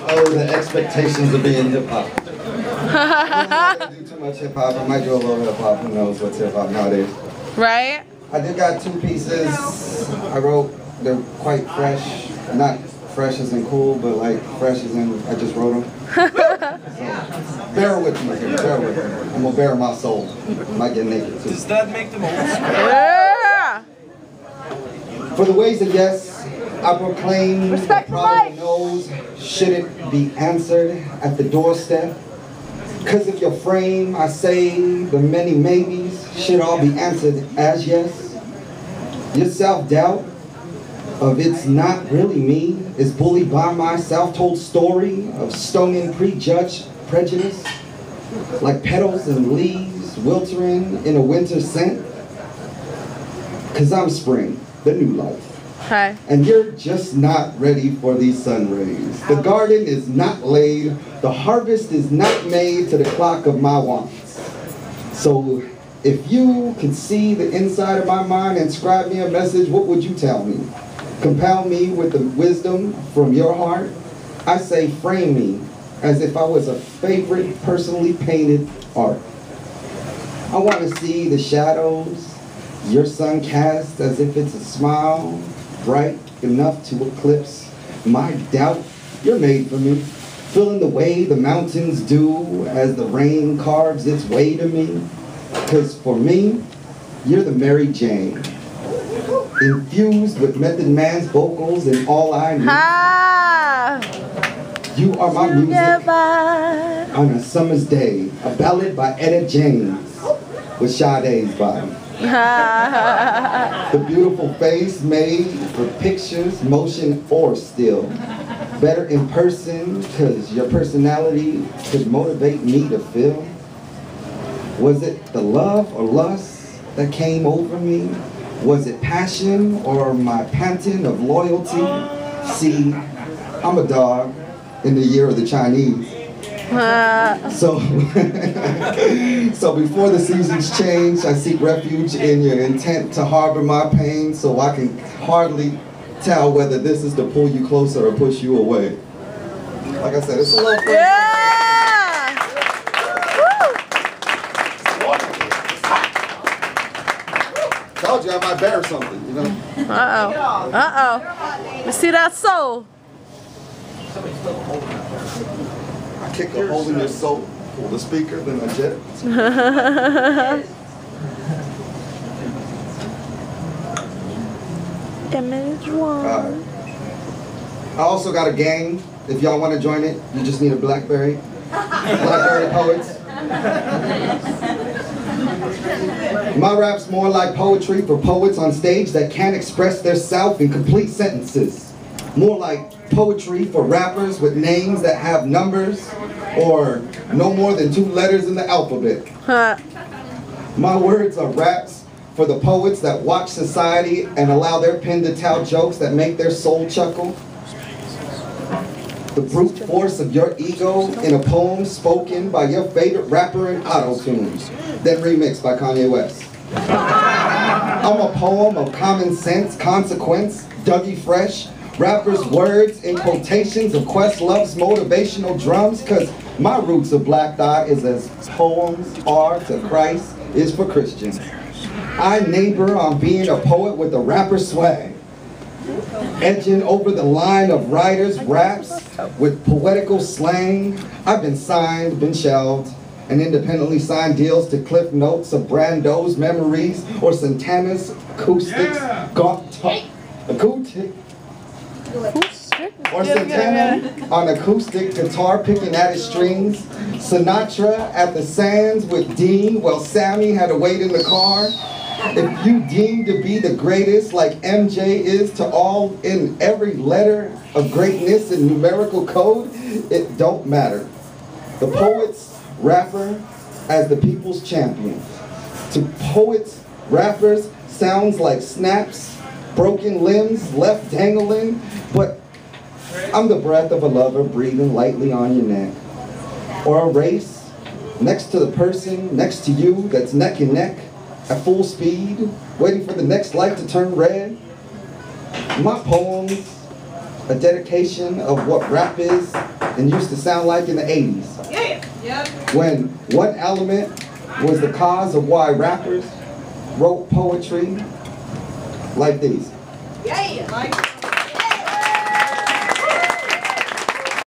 Oh, the expectations of being hip-hop. I don't do too much hip-hop. I might do a little hip-hop. Who knows what's hip-hop nowadays. Right? I did got 2 pieces I wrote. They're quite fresh. Not fresh as in cool, but like fresh as in I just wrote them. So, bear with me here. Bear with me. I'm going to bare my soul. I might get naked too. Does that make them old school? Yeah! For the ways of yes, I proclaim the Respect for problem life. knows, should it be answered at the doorstep? Because of your frame, I say the many maybes should all be answered as yes. Your self-doubt of it's not really me is bullied by my self-told story of stoning prejudged prejudice, like petals and leaves wiltering in a winter scent. Because I'm spring, the new life. Hi. And you're just not ready for these sun rays. The garden is not laid. The harvest is not made to the clock of my wants. So if you could see the inside of my mind and scribe me a message, what would you tell me? Compel me with the wisdom from your heart? I say frame me as if I was a favorite personally painted art. I want to see the shadows your sun casts as if it's a smile, bright enough to eclipse my doubt. You're made for me, feeling the way the mountains do as the rain carves its way to me. Because for me, you're the Mary Jane, infused with Method Man's vocals and all I need. Ah! You are my music Together. on a summer's day, a ballad by Etta James with Sade's body. The beautiful face made for pictures, motion, or still. Better in person, because your personality could motivate me to feel. Was it the love or lust that came over me? Was it passion or my panting of loyalty? See, I'm a dog in the year of the Chinese. So, so before the seasons change, I seek refuge in your intent to harbor my pain, so I can hardly tell whether this is to pull you closer or push you away. Like I said, it's a little fun. Yeah! Told you I might bear something, you know? Uh-oh. Uh-oh. You see that soul? I kick a hole in your soul, pull the speaker, then I jet it. Image one. I also got a gang. If y'all want to join it, you just need a BlackBerry. BlackBerry Poets. My rap's more like poetry for poets on stage that can't express their self in complete sentences. More like poetry for rappers with names that have numbers or no more than 2 letters in the alphabet. My words are raps for the poets that watch society and allow their pen to tell jokes that make their soul chuckle. The brute force of your ego in a poem spoken by your favorite rapper in auto-tune, then remixed by Kanye West. I'm a poem of common sense, consequence, Dougie Fresh, rappers' words in quotations of Questlove's motivational drums, cause my roots of Black Thought is as poems are to Christ is for Christians. I neighbor on being a poet with a rapper swag, edging over the line of writers' raps with poetical slang. I've been signed, been shelved, and independently signed deals to cliff notes of Brando's memories or Santana's acoustics, or Santana on acoustic guitar picking at his strings, Sinatra at the Saenz with Dean while Sammy had to wait in the car. If you deem to be the greatest like MJ is to all in every letter of greatness and numerical code, it don't matter. The poet's rapper as the people's champion. To poets, rappers sounds like snaps, broken limbs left dangling, but I'm the breath of a lover breathing lightly on your neck. Or a race next to the person next to you that's neck and neck at full speed, waiting for the next light to turn red. My poems a dedication of what rap is and used to sound like in the 80s. When one element was the cause of why rappers wrote poetry like these.